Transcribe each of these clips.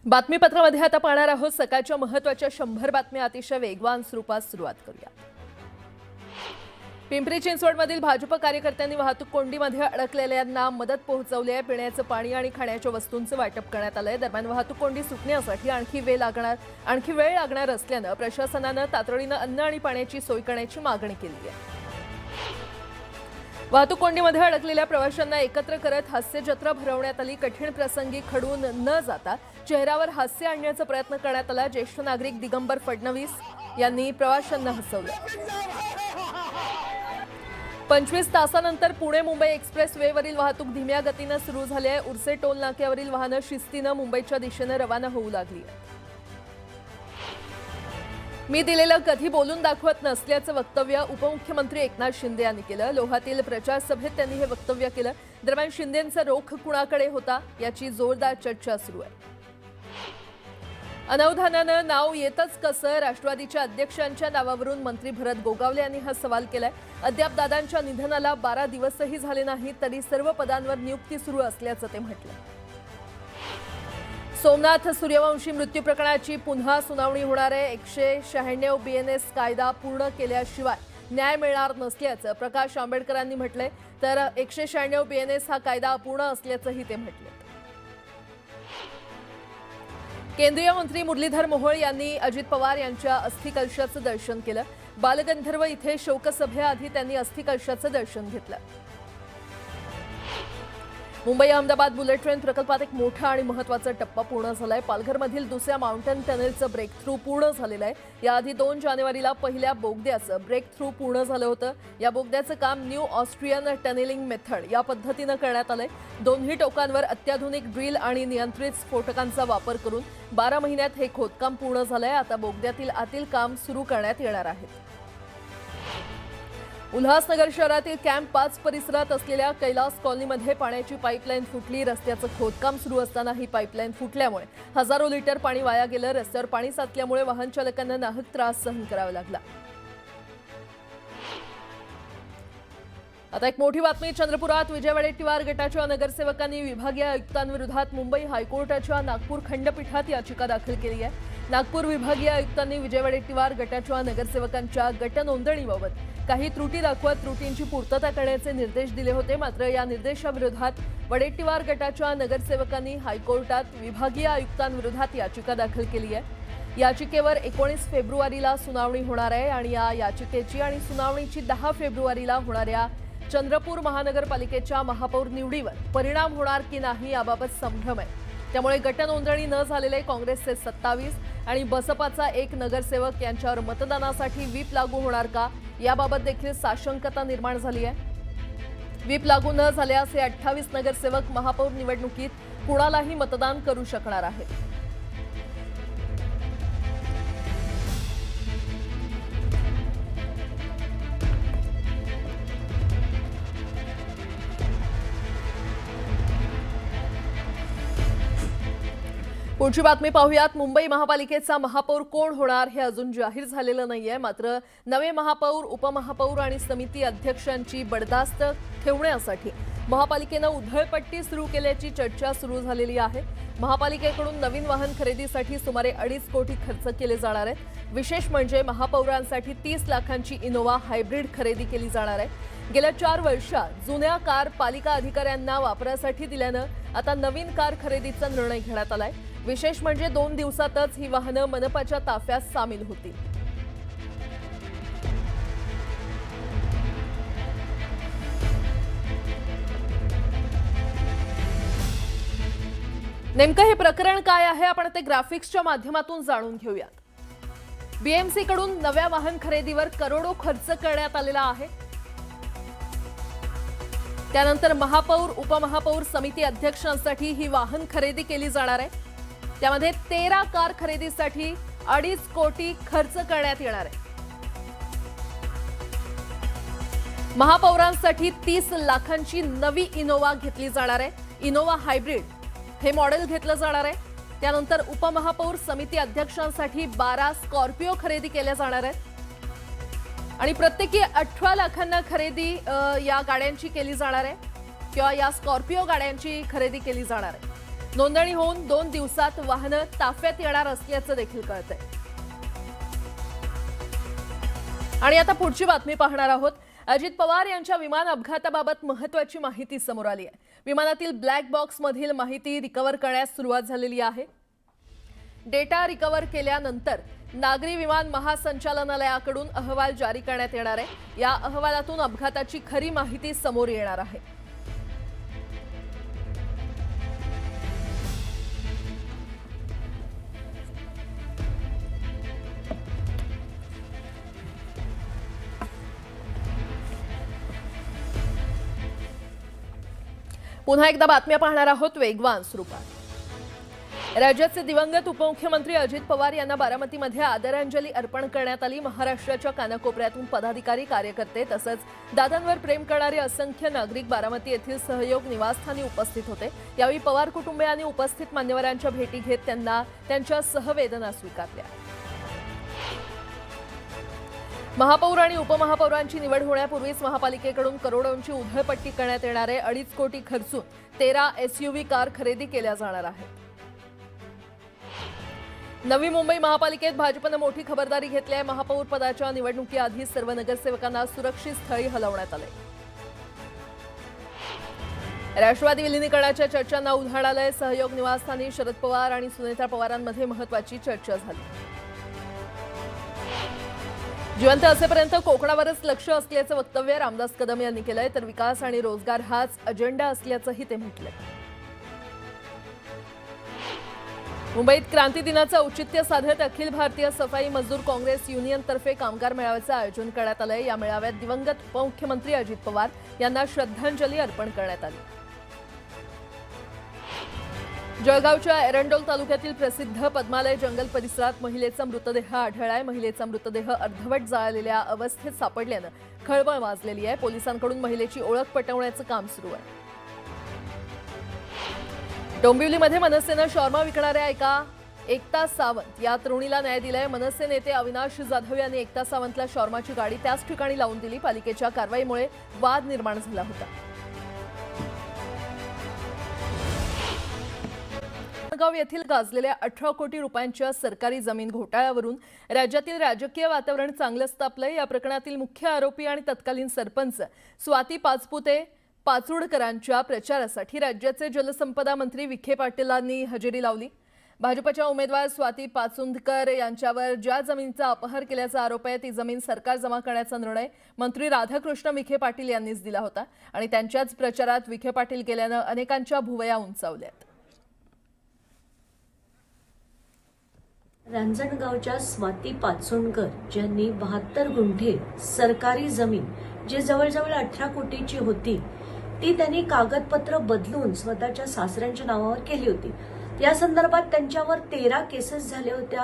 बातमीपत्रामध्ये आता पाहणार आहोत सकाळच्या महत्त्वाच्या 100 बातम्या अतिशय वेगवान स्वरूपात सुरुवात करूया। पिंपरी चिंचवडमधील भाजप कार्यकर्त्यांनी वाहतूक कोंडीमध्ये अडकलेल्यांना मदत पोहोचवली आहे। पिण्याचं पाणी आणि खाण्याच्या वस्तूंचं वाटप करण्यात आलंय। दरम्यान वाहतूक कोंडी सुटण्यासाठी आणखी वेळ लागणार असल्यानं प्रशासनानं तातडीनं अन्न आणि पाण्याची सोय करण्याची मागणी केली आहे। वाहतूक कोंडीमध्ये अडकलेल्या प्रवाशांना एकत्र करत हास्य जत्रा भरवण्यात आली। कठीण प्रसंगी खडून न जाता चेहऱ्यावर हास्य आणण्याचा प्रयत्न करण्यात आला। ज्येष्ठ नागरिक दिगंबर फडणवीस यांनी प्रवाशांना हसवलं। 25 तासानंतर पुणे मुंबई एक्सप्रेस वेवरील वाहतूक धीम्या गतीने सुरू झाली आहे। उर्से टोल नाक्यावरील वाहनं शिस्तीने मुंबईच्या दिशेने रवाना होऊ लागली आहेत। मी दिलेलं कधी बोलून दाखवत नसल्याचं वक्तव्य उपमुख्यमंत्री एकनाथ शिंदे यांनी केलं। लोहातील प्रचार सभेत त्यांनी हे वक्तव्य केलं। दरम्यान शिंदेंचा रोख कुणाकडे होता याची जोरदार चर्चा सुरू आहे। अनवधानानं नाव येतच कसं, राष्ट्रवादीच्या अध्यक्षांच्या नावावरून मंत्री भरत गोगावले यांनी हा सवाल केलाय। अद्याप दादांच्या निधनाला 12 दिवसही झाले नाही तरी सर्व पदांवर नियुक्ती सुरू असल्याचं ते म्हटलं। सोमनाथ सूर्यवंशी मृत्यू प्रकरणाची पुन्हा सुनावणी होणार आहे। 196 BNS कायदा पूर्ण केल्याशिवाय न्याय मिळणार नसल्याचं प्रकाश आंबेडकरांनी म्हटलंय। तर 196 BNS हा कायदा अपूर्ण असल्याचंही ते म्हटलं। केंद्रीय मंत्री मुरलीधर मोहोळ यांनी अजित पवार यांच्या अस्थिकलशाचं दर्शन केलं। बालगंधर्व इथे शोकसभेआधी त्यांनी अस्थिकलशाचं दर्शन घेतलं। मुंबई अहमदाबाद बुलेट ट्रेन प्रकल्पात एक मोठा आणि महत्त्वाचा टप्पा पूर्ण झालाय। पालघरमधील दुसऱ्या माउंटेन टनेलचं ब्रेक थ्रू पूर्ण झालेलं आहे। याआधी 2 जानेवारीला पहिल्या बोगद्याचं ब्रेक थ्रू पूर्ण झालं होतं। या बोगद्याचं काम न्यू ऑस्ट्रियन टनेलिंग मेथड या पद्धतीनं करण्यात आलंय। दोन्ही टोकांवर अत्याधुनिक ड्रिल आणि नियंत्रित स्फोटकांचा वापर करून 12 महिन्यात हे खोदकाम पूर्ण झालंय। आता बोगद्यातील आतील काम सुरू करण्यात येणार आहे। उल्हासनगर शहरातील कॅम्प 5 परिसरात असलेल्या कैलास कॉलनीमध्ये पाण्याची पाईपलाईन फुटली। रस्त्याचं खोदकाम सुरू असताना ही पाईपलाईन फुटल्यामुळे हजारो लिटर पाणी वाया गेलं। रस्त्यावर पाणी साचल्यामुळे वाहन चालकांना नाहक त्रास सहन करावा लागला। आता एक मोठी बातमी चंद्रपुरात विजय वडेट्टीवार गटाच्या नगरसेवकांनी विभागीय आयुक्तांविरोधात मुंबई हायकोर्टाच्या नागपूर खंडपीठात याचिका दाखल केली आहे। नागपूर विभागीय आयुक्तांनी विजय वडेट्टीवार गटाच्या नगरसेवकांच्या गट नोंदणीबाबत काही त्रुटी दाखवत त्रुटींची पूर्तता करण्याचे निर्देश दिले होते। मात्र या निर्देशाविरोधात वडेट्टीवार गटाच्या नगरसेवकांनी हायकोर्टात विभागीय आयुक्तांविरोधात याचिका दाखल केली आहे। याचिकेवर 19 फेब्रुवारीला सुनावणी होणार आहे आणि या याचिकेची आणि सुनावणीची 10 फेब्रुवारीला होणाऱ्या चंद्रपूर महानगरपालिकेच्या महापौर निवडीवर परिणाम होणार की नाही याबाबत संभ्रम आहे। त्यामुळे गट नोंदणी न झालेले काँग्रेसचे 27 आणि बसपाचा 1 नगरसेवक यांच्यावर मतदानासाठी व्हीप लागू होणार का याबाबत देखील साशंकता निर्माण झाली आहे। व्हीप लागू न झाल्यास हे 28 नगरसेवक महापौर निवडणुकीत कुणालाही मतदान करू शकणार आहेत। पुढची बातमी पाहूयात। मुंबई महापालिकेचा महापौर कोण होणार हे अजून जाहीर झालेलं नाहीये। मात्र नवे महापौर, उपमहापौर आणि समिती अध्यक्षांची बडदास्त ठेवण्यासाठी महापालिकेनं उधळपट्टी सुरू केल्याची चर्चा सुरू झालेली आहे। महापालिकेकडून नवीन वाहन खरेदीसाठी सुमारे 2.5 कोटी खर्च केले जाणार आहेत। विशेष म्हणजे महापौरांसाठी 30 लाखांची इनोव्हा हायब्रिड खरेदी केली जाणार आहे। गेल्या 4 वर्षात जुन्या कार पालिका अधिकाऱ्यांना वापरासाठी दिल्यानं आता नवीन कार खरेदीचा निर्णय घेण्यात आलाय। विशेष म्हणजे 2 दिवसातच ही वाहनं मनपाच्या ताफ्यात सामील होतील। नेमकं हे प्रकरण काय आहे आपण ते ग्राफिक्सच्या माध्यमातून जाणून घेऊयात। बीएमसी कडून नव्या वाहन खरेदीवर करोडो खर्च करण्यात आलेला आहे। त्यानंतर महापौर, उपमहापौर, समिती अध्यक्षांसाठी ही वाहन खरेदी केली जाणार आहे। त्यामध्ये 13 कार खरेदीसाठी 2.5 कोटी खर्च करण्यात येणार आहे। महापौरांसाठी 30 लाखांची नवी इनोव्हा घेतली जाणार आहे। इनोव्हा हायब्रिड हे मॉडेल घेतलं जाणार आहे। त्यानंतर उपमहापौर, समिती अध्यक्षांसाठी 12 स्कॉर्पिओ खरेदी केल्या जाणार आहेत आणि प्रत्येकी 18 लाखांना खरेदी या गाड्यांची केली जाणार आहे किंवा या स्कॉर्पिओ गाड्यांची खरेदी केली जाणार आहे। नोंदणी होऊन 2 दिवसात वाहनं ताफ्यात येणार असल्याचं देखील कळतंय। आणि आता पुढची बातमी पाहणार आहोत। अजित पवार यांच्या विमान अपघाताबाबत महत्त्वाची माहिती समोर आली आहे। विमानातील ब्लॅक बॉक्स मधील माहिती रिकव्हर करण्यास सुरुवात झालेली आहे। डेटा रिकव्हर केल्यानंतर नागरी विमान महासंचालनालयाकडून अहवाल जारी करण्यात येणार आहे। या अहवालातून अपघाताची खरी माहिती समोर येणार आहे। पुन्हा एकदा बातम्या पाहणार आहोत वेगवान स्वरूपात। राज्याचे दिवंगत उपमुख्यमंत्री अजित पवार यांना बारामतीमध्ये आदरांजली अर्पण करण्यात आली। महाराष्ट्राच्या कानाकोपऱ्यातून पदाधिकारी, कार्यकर्ते तसंच दादांवर प्रेम करणारे असंख्य नागरिक बारामती येथील सहयोग निवासस्थानी उपस्थित होते। यावेळी पवार कुटुंबियांनी उपस्थित मान्यवरांच्या भेटी घेत त्यांना त्यांच्या सहवेदना स्वीकारल्या। महापौर आणि उपमहापौरांची निवड होण्यापूर्वीच महापालिकेकडून करोडोंची उधळपट्टी करण्यात येणार आहे। 2.5 कोटी खर्चून 13 SUV कार खरेदी केल्या जाणार आहेत। नवी मुंबई महापालिकेत भाजपने मोठी खबरदारी घेतली आहे। महापौर पदाच्या निवडणुकीआधी सर्व नगरसेवकांना सुरक्षित स्थळी हलवण्यात आले। राष्ट्रवादी विलीनीकरणाच्या चर्चांना उधाण आलंय। सहयोग निवासस्थानी शरद पवार आणि सुनेत्रा पवारांमध्ये महत्त्वाची चर्चा झाली। जिवंत असेपर्यंत कोकणावरच लक्ष असल्याचं वक्तव्य रामदास कदम यांनी केलंय, तर विकास आणि रोजगार हाच अजेंडा असल्याचंही ते म्हटलंय। मुंबईत क्रांती दिनाचं औचित्य साधत अखिल भारतीय सफाई मजदूर काँग्रेस युनियनतर्फे कामगार मेळाव्याचं आयोजन करण्यात आलंय। या मेळाव्यात दिवंगत उपमुख्यमंत्री अजित पवार यांना श्रद्धांजली अर्पण करण्यात आली। जळगावच्या एरंडोल तालुक्यातील प्रसिद्ध पद्मालय जंगल परिसरात महिलेचा मृतदेह आढळलाय। महिलेचा मृतदेह अर्धवट जाळलेल्या अवस्थेत सापडल्यानं खळबळ माजलेली आहे। पोलिसांकडून महिलेची ओळख पटवण्याचं काम सुरू आहे। डोंबिवलीमध्ये मनसेनं शॉर्मा विकणाऱ्या एकता सावंत या तरुणीला न्याय दिलाय। मनसे नेते अविनाश जाधव यांनी एकता सावंतला शॉर्माची गाडी त्याच ठिकाणी लावून दिली। पालिकेच्या कारवाईमुळे वाद निर्माण झाला होता। गाव येथील गाजलेल्या 18 कोटी रुपयांच्या सरकारी जमीन घोटाळ्यावरून राज्यातील राजकीय वातावरण चांगलंच तापलंय। या प्रकरणातील मुख्य आरोपी आणि तत्कालीन सरपंच स्वाती पाचपुते-पाचुडकरांच्या प्रचारासाठी राज्याचे जलसंपदा मंत्री विखे पाटीलांनी हजेरी लावली। भाजपच्या उमेदवार स्वाती पाचुंदकर यांच्यावर ज्या जमिनीचा अपहार केल्याचा आरोप आहे ती जमीन सरकार जमा करण्याचा निर्णय मंत्री राधाकृष्ण विखे पाटील यांनीच दिला होता आणि त्यांच्याच प्रचारात विखे पाटील गेल्यानं अनेकांच्या भुवया उंचावल्यात। रांजणगावच्या स्वाती पाचोंडकर ज्यांनी 72 गुंठे सरकारी जमीन जी जवळजवळ 18 कोटीची होती ती त्यांनी कागदपत्र बदलून स्वतःच्या सासऱ्यांच्या नावावर केली होती। या संदर्भात त्यांच्यावर 13 केसेस झाल्या होत्या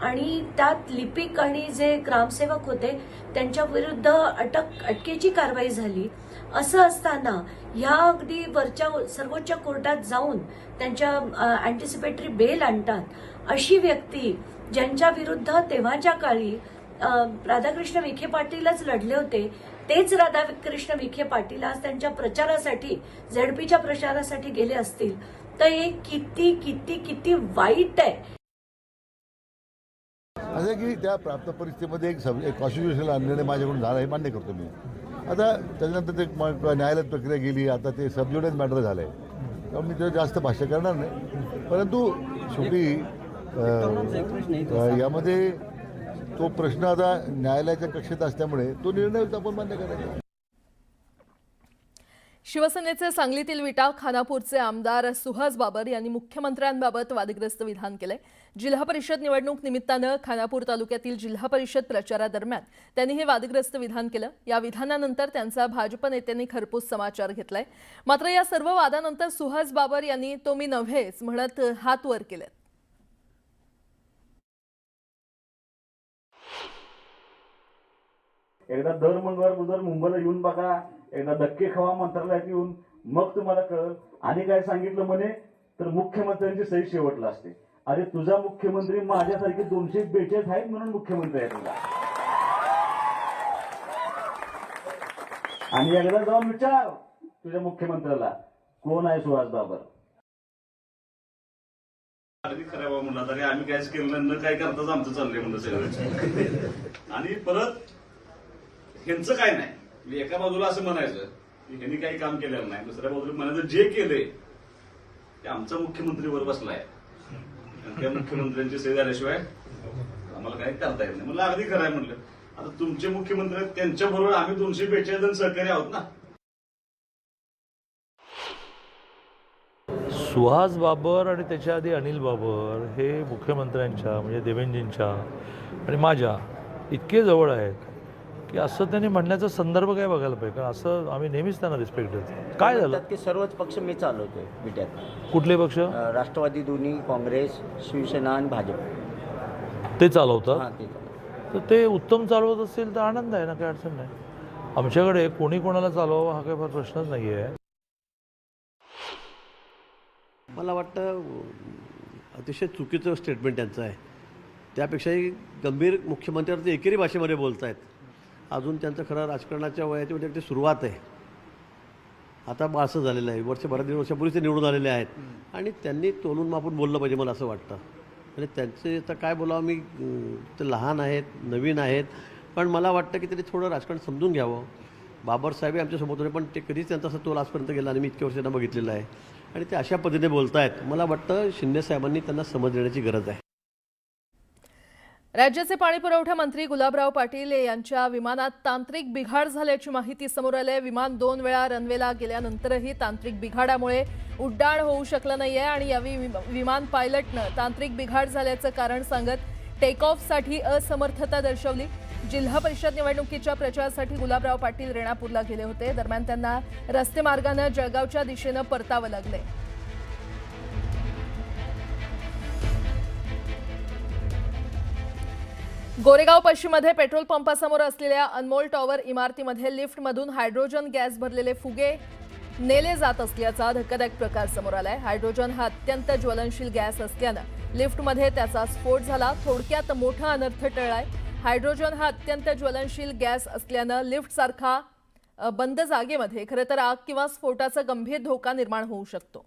आणि त्यात लिपिक आणि जे ग्रामसेवक होते त्यांच्या विरुद्ध अटकेची कारवाई झाली। असं असताना ह्या अगदी वरच्या सर्वोच्च कोर्टात जाऊन त्यांच्या अँटिसिपेटरी बेल आणतात अशी व्यक्ती ज्यांच्या विरुद्ध तेव्हाच्या काळी राधाकृष्ण विखे पाटीलच लढले होते, तेच राधाकृष्ण विखे पाटील आज त्यांच्या प्रचारासाठी झेडपीच्या प्रचारासाठी गेले असतील तर हे किती किती किती वाईट आहे। असं की त्या प्राप्त परिस्थितीमध्ये एक कॉन्स्टिट्युशनल निर्णय माझ्याकडून झाला हे मान्य करतो मी। आता त्याच्यानंतर ते न्यायालयात प्रक्रिया गेली, आता ते सबज्युडिस मॅटर झालंय त्यामुळे मी त्याचं जास्त भाष्य करणार नाही। परंतु शेवटी यामध्ये तो प्रश्न आता न्यायालयाच्या कक्षेत असल्यामुळे तो निर्णय आपण मान्य करायचा। शिवसेनेचे सांगलीतील विटा खानापूरचे आमदार सुहास बाबर यांनी मुख्यमंत्र्यांबाबत वादग्रस्त विधान केले। जिल्हा परिषद निवडणूक निमित्तानं खानापूर तालुक्यातील जिल्हा परिषद प्रचारादरम्यान त्यांनी हे वादग्रस्त विधान केलं। या विधानानंतर त्यांचा भाजप नेत्यांनी खरपूस समाचार घेतलाय। मात्र या सर्व वादानंतर सुहास बाबर यांनी तो मी नव्हेच म्हणत हात वर केले। एकदा दर मंगळवार बुधवार मुंबईला येऊन बघा, एकदा धक्के खावा मंत्रालयात येऊन, मग तुम्हाला कळेल। आणि काय सांगितलं म्हणे तर मुख्यमंत्र्यांची सही शेवटला असते। अरे तुझा मुख्यमंत्री माझ्यासारखे 242 आहेत म्हणून मुख्यमंत्री आहे तुला। आणि एकदा जाऊन विचार तुझ्या मुख्यमंत्र्याला कोण आहे सुहास बाबर। अगदी खरं बाबा म्हणला तरी आम्ही काहीच केलं नाही, न काय करताच आमचं चाललंय म्हणलं सगळं. आणि परत ह्यांचं काय नाही, म्हणजे एका बाजूला असं म्हणायचं की ह्यांनी काही काम केलेलं नाही, दुसऱ्या बाजूला म्हणायचं जे केलंय ते आमचा मुख्यमंत्रीवर बसलाय आणि त्या मुख्यमंत्र्यांची सही झाल्याशिवाय आम्हाला काही करता येत नाही. म्हणलं अगदी खरं आहे म्हणलं. आता तुमचे मुख्यमंत्री आहेत, त्यांच्याबरोबर आम्ही 242 जण सहकारी आहोत ना. सुहास बाबर आणि त्याच्या आधी अनिल बाबर हे मुख्यमंत्र्यांच्या म्हणजे देवेंद्रजींच्या आणि माझ्या इतके जवळ आहेत की असं त्यांनी म्हणण्याचा संदर्भ काय बघायला पाहिजे, कारण असं आम्ही नेहमीच त्यांना रिस्पेक्ट देतो. काय झालं की सर्वच पक्ष मी चालवतोय विट्यात. कुठले पक्ष राष्ट्रवादी, दोन्ही, काँग्रेस, शिवसेना आणि भाजप ते चालवतात? हां ते चालवतात. तर ते उत्तम चालवत असतील तर आनंद आहे ना, काही अडचण नाही. आमच्याकडे कोणी कोणाला चालवावं हा काही फार प्रश्नच नाही आहे. मला वाटतं अतिशय चुकीचं स्टेटमेंट त्यांचं आहे. त्यापेक्षाही गंभीर मुख्यमंत्र्यांवर ते एकेरी भाषेमध्ये बोलत आहेत. अजून त्यांचं खरं राजकारणाच्या वयाची म्हणजे अगदी सुरुवात आहे. आता बाळसं झालेलं आहे, बऱ्याच वर्षापूर्वी ते निवडून आलेले आहेत आणि त्यांनी तोलून मापून बोललं पाहिजे मला असं वाटतं. आणि त्यांचे आता काय बोलावं मी, ते लहान आहेत, नवीन आहेत, पण मला वाटतं की त्यांनी थोडं राजकारण समजून घ्यावं. बाबासाहेब आमच्यासोबत होते पण ते कधीच त्यांचा असं तोल आजपर्यंत गेला आणि मी इतक्या वर्षांना बघितलेलं आहे आणि ते अशा पद्धतीने बोलत आहेत. मला वाटतं शिंदेसाहेबांनी त्यांना समज देण्याची गरज आहे. राज्याचे पाणीपुरवठा मंत्री गुलाबराव पाटील यांच्या विमानात तांत्रिक बिघाड झाल्याची माहिती समोर आली आहे. विमान 2 वेळा रनवेला गेल्यानंतरही तांत्रिक बिघाडामुळे उड्डाण होऊ शकलं नाहीये आणि यावेळी विमान पायलटनं तांत्रिक बिघाड झाल्याचं कारण सांगत टेक ऑफसाठी असमर्थता दर्शवली. जिल्हा परिषद निवडणुकीच्या प्रचारासाठी गुलाबराव पाटील रेणापूरला गेले होते. दरम्यान त्यांना रस्ते मार्गानं जळगावच्या दिशेनं परतावं लागले. गोरेगाव पश्चिममध्ये पेट्रोल पंपासमोर असलेल्या अनमोल टॉवर इमारतीमध्ये लिफ्टमधून हायड्रोजन गॅस भरलेले फुगे नेले जात असल्याचा धक्कादायक प्रकार समोर आलाय. हायड्रोजन हा अत्यंत ज्वलनशील गॅस असल्यानं लिफ्टमध्ये त्याचा स्फोट झाला. थोडक्यात मोठा अनर्थ टळलाय. हायड्रोजन हा अत्यंत ज्वलनशील गॅस असल्यानं लिफ्टसारखा बंद जागेमध्ये खरं तर आग किंवा स्फोटाचा गंभीर धोका निर्माण होऊ शकतो.